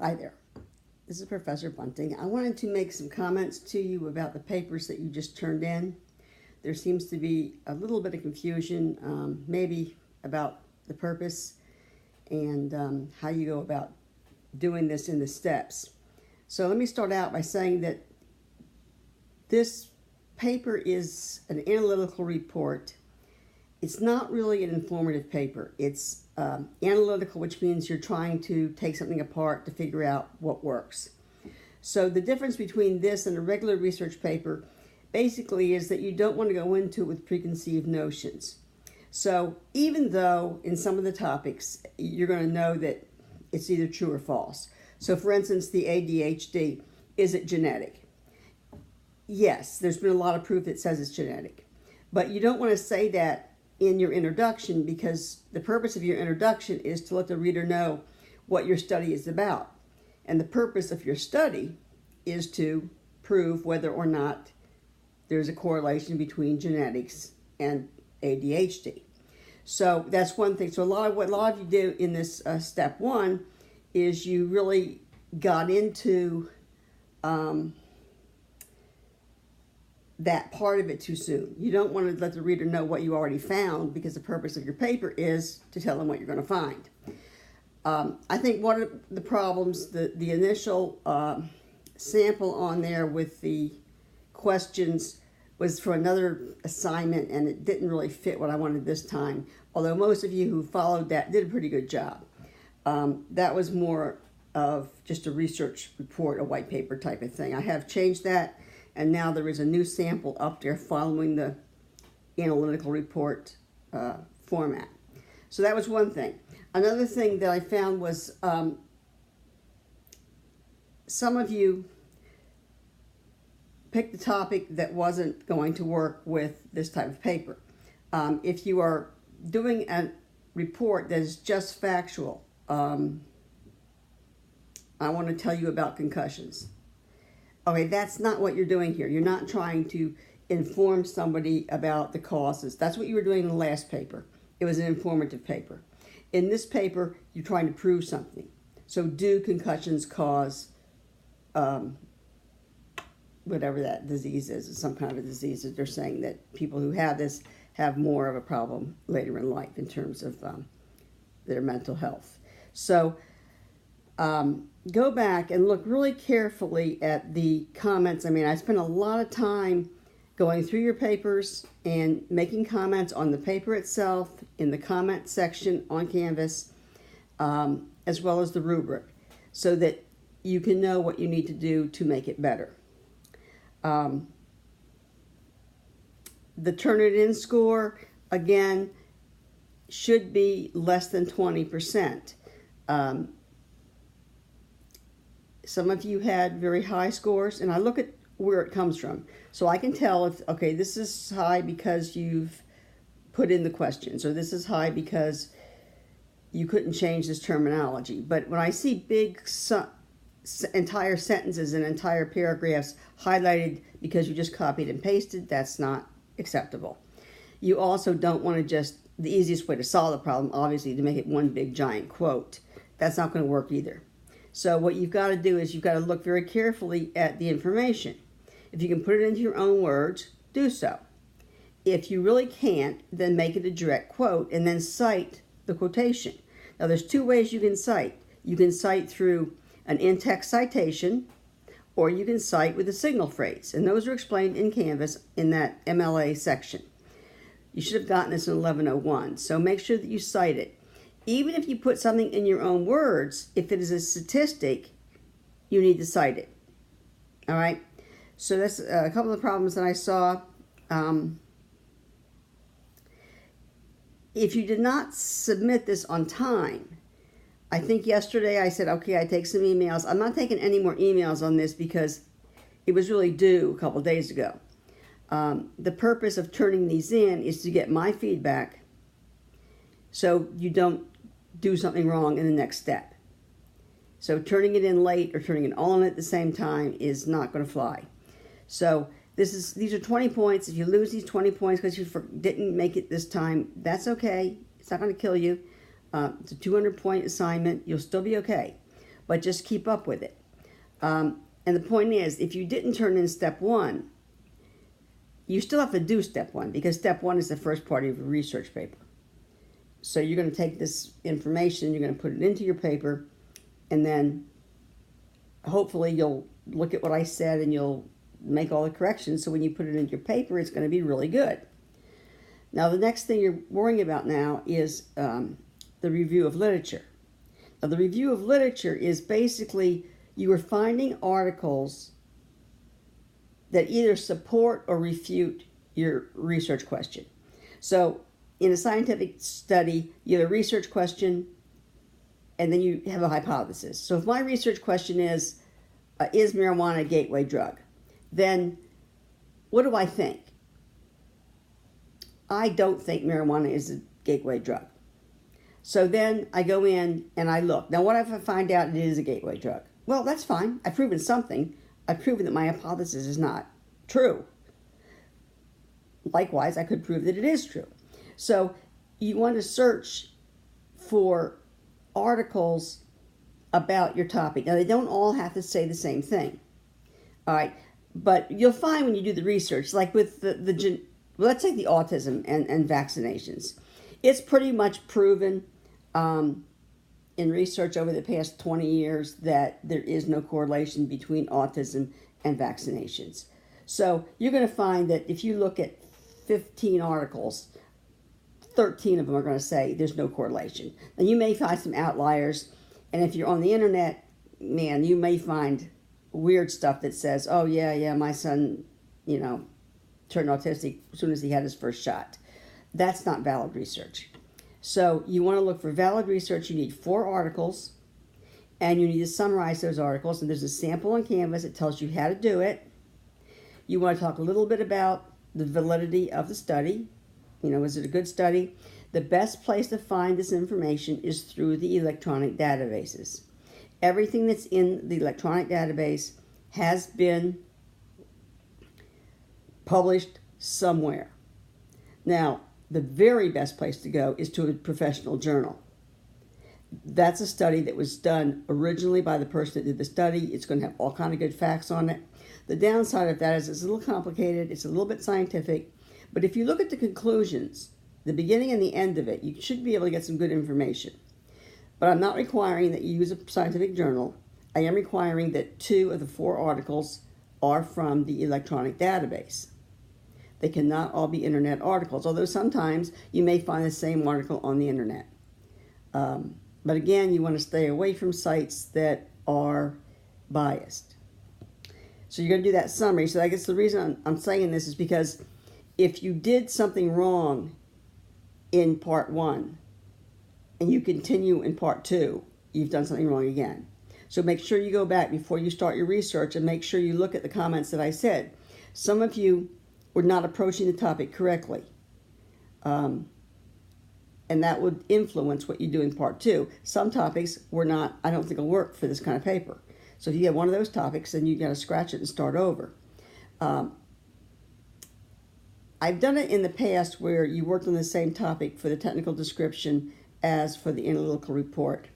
Hi there. This is Professor Bunting. I wanted to make some comments to you about the papers that you just turned in. There seems to be a little bit of confusion, maybe about the purpose and how you go about doing this in the steps. So let me start out by saying that this paper is an analytical report. It's not really an informative paper. It's analytical, which means you're trying to take something apart to figure out what works. So the difference between this and a regular research paper basically is that you don't want to go into it with preconceived notions. So even though in some of the topics you're going to know that it's either true or false. So for instance, the ADHD, is it genetic? Yes, there's been a lot of proof that says it's genetic. But you don't want to say that in your introduction, because the purpose of your introduction is to let the reader know what your study is about. And the purpose of your study is to prove whether or not there's a correlation between genetics and ADHD. So that's one thing. So a lot of you do in this step one is you really got into that part of it too soon. You don't want to let the reader know what you already found, because the purpose of your paper is to tell them what you're going to find. I think one of the problems, the initial sample on there with the questions was for another assignment, and it didn't really fit what I wanted this time, although most of you who followed that did a pretty good job. That was more of just a research report, a white paper type of thing. I have changed that, and now there is a new sample up there following the analytical report format. So that was one thing. Another thing that I found was some of you picked a topic that wasn't going to work with this type of paper. If you are doing a report that is just factual, I want to tell you about concussions. Okay, that's not what you're doing here. You're not trying to inform somebody about the causes. That's what you were doing in the last paper. It was an informative paper. In this paper, you're trying to prove something. So do concussions cause whatever that disease is, some kind of a disease that they're saying that people who have this have more of a problem later in life in terms of their mental health. So go back and look really carefully at the comments. I mean, I spent a lot of time going through your papers and making comments on the paper itself, in the comment section on Canvas, as well as the rubric, so that you can know what you need to do to make it better. The Turnitin score, again, should be less than 20%. Some of you had very high scores, and I look at where it comes from. So I can tell if, okay, this is high because you've put in the questions, or this is high because you couldn't change this terminology. But when I see big entire sentences and entire paragraphs highlighted because you just copied and pasted, that's not acceptable. You also don't want to just, the easiest way to solve the problem, obviously, to make it one big giant quote. That's not going to work either. So what you've got to do is you've got to look very carefully at the information. If you can put it into your own words, do so. If you really can't, then make it a direct quote and then cite the quotation. Now there's two ways you can cite. You can cite through an in-text citation, or you can cite with a signal phrase. And those are explained in Canvas in that MLA section. You should have gotten this in 1101. So make sure that you cite it. Even if you put something in your own words, if it is a statistic, you need to cite it. All right? So that's a couple of problems that I saw. If you did not submit this on time, I think yesterday I said, okay, I take some emails. I'm not taking any more emails on this because it was really due a couple days ago. The purpose of turning these in is to get my feedback so you don't do something wrong in the next step. So turning it in late or turning it all in at the same time is not going to fly. So these are 20 points. If you lose these 20 points because you didn't make it this time, that's okay. It's not going to kill you. It's a 200-point assignment. You'll still be okay. but just keep up with it. And the point is, if you didn't turn in step 1, you still have to do step 1, because step 1 is the first part of your research paper. So you're going to take this information, you're going to put it into your paper, and then hopefully you'll look at what I said and you'll make all the corrections, so when you put it into your paper, it's going to be really good. Now, the next thing you're worrying about now is the review of literature. Now, the review of literature is basically you are finding articles that either support or refute your research question. So, in a scientific study, you have a research question, and then you have a hypothesis. So, if my research question is marijuana a gateway drug? Then, what do I think? I don't think marijuana is a gateway drug. So then I go in and I look. Now, what if I find out it is a gateway drug? Well, that's fine. I've proven something. I've proven that my hypothesis is not true. Likewise, I could prove that it is true. So you want to search for articles about your topic. Now, they don't all have to say the same thing. All right. But you'll find when you do the research, like with let's take the autism and vaccinations. It's pretty much proven in research over the past 20 years that there is no correlation between autism and vaccinations. So you're going to find that if you look at 15 articles, 13 of them are going to say there's no correlation. And you may find some outliers, and if you're on the internet, man, you may find weird stuff that says, oh, yeah, my son, turned autistic as soon as he had his first shot. That's not valid research. So you want to look for valid research. You need 4 articles, and you need to summarize those articles. And there's a sample on Canvas that tells you how to do it. You want to talk a little bit about the validity of the study. Is it a good study? The best place to find this information is through the electronic databases. Everything that's in the electronic database has been published somewhere. Now, the very best place to go is to a professional journal. That's a study that was done originally by the person that did the study. It's going to have all kinds of good facts on it. The downside of that is it's a little complicated. It's a little bit scientific. But if you look at the conclusions, the beginning and the end of it, you should be able to get some good information. But I'm not requiring that you use a scientific journal. I am requiring that 2 of the 4 articles are from the electronic database. They cannot all be internet articles, although sometimes you may find the same article on the internet. But again, you want to stay away from sites that are biased. So you're going to do that summary. So I guess the reason I'm saying this is because if you did something wrong in part 1, and you continue in part 2, you've done something wrong again. So make sure you go back before you start your research and make sure you look at the comments that I said. Some of you were not approaching the topic correctly. And that would influence what you do in part 2. Some topics were not, I don't think will work for this kind of paper. So if you have one of those topics, then you got to scratch it and start over. I've done it in the past where you worked on the same topic for the technical description as for the analytical report.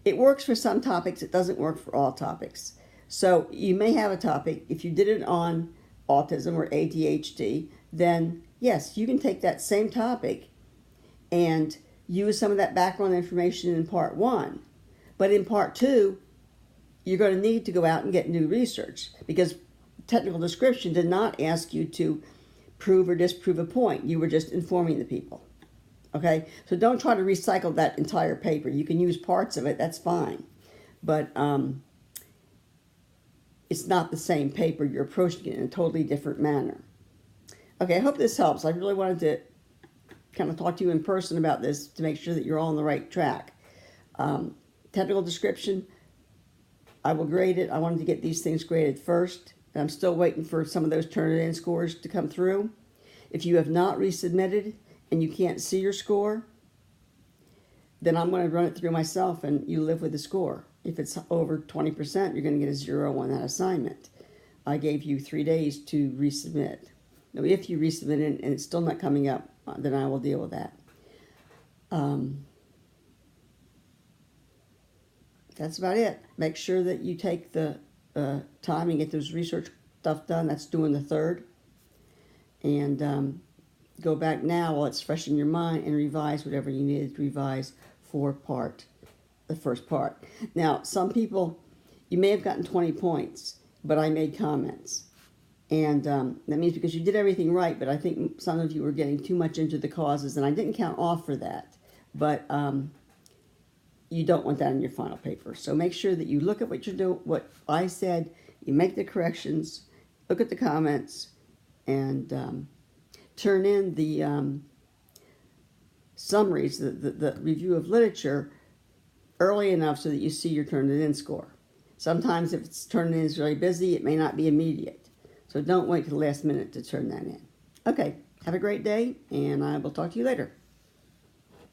It works for some topics, it doesn't work for all topics. So you may have a topic, if you did it on autism or ADHD, then yes, you can take that same topic and use some of that background information in part 1. But in part 2, you're going to need to go out and get new research, because technical description did not ask you to prove or disprove a point. You were just informing the people. Okay, so don't try to recycle that entire paper. You can use parts of it, that's fine. But it's not the same paper. You're approaching it in a totally different manner. Okay, I hope this helps. I really wanted to kind of talk to you in person about this to make sure that you're all on the right track. Technical description, I will grade it. I wanted to get these things graded first. And I'm still waiting for some of those Turnitin scores to come through. If you have not resubmitted and you can't see your score, then I'm going to run it through myself and you live with the score. If it's over 20%, you're going to get a 0 on that assignment. I gave you 3 days to resubmit. Now, if you resubmit it and it's still not coming up, then I will deal with that. That's about it. Make sure that you take the time and get those research stuff done. That's doing the third. And go back now while it's fresh in your mind and revise whatever you needed to revise for the first part. Now, some people, you may have gotten 20 points, but I made comments. And that means because you did everything right, but I think some of you were getting too much into the causes, and I didn't count off for that. But you don't want that in your final paper. So make sure that you look at what you're doing, what I said, you make the corrections, look at the comments, and turn in the summaries, the review of literature, early enough so that you see your turn it in score. Sometimes if it's turned in is really busy, it may not be immediate. So don't wait till the last minute to turn that in. Okay, have a great day, and I will talk to you later.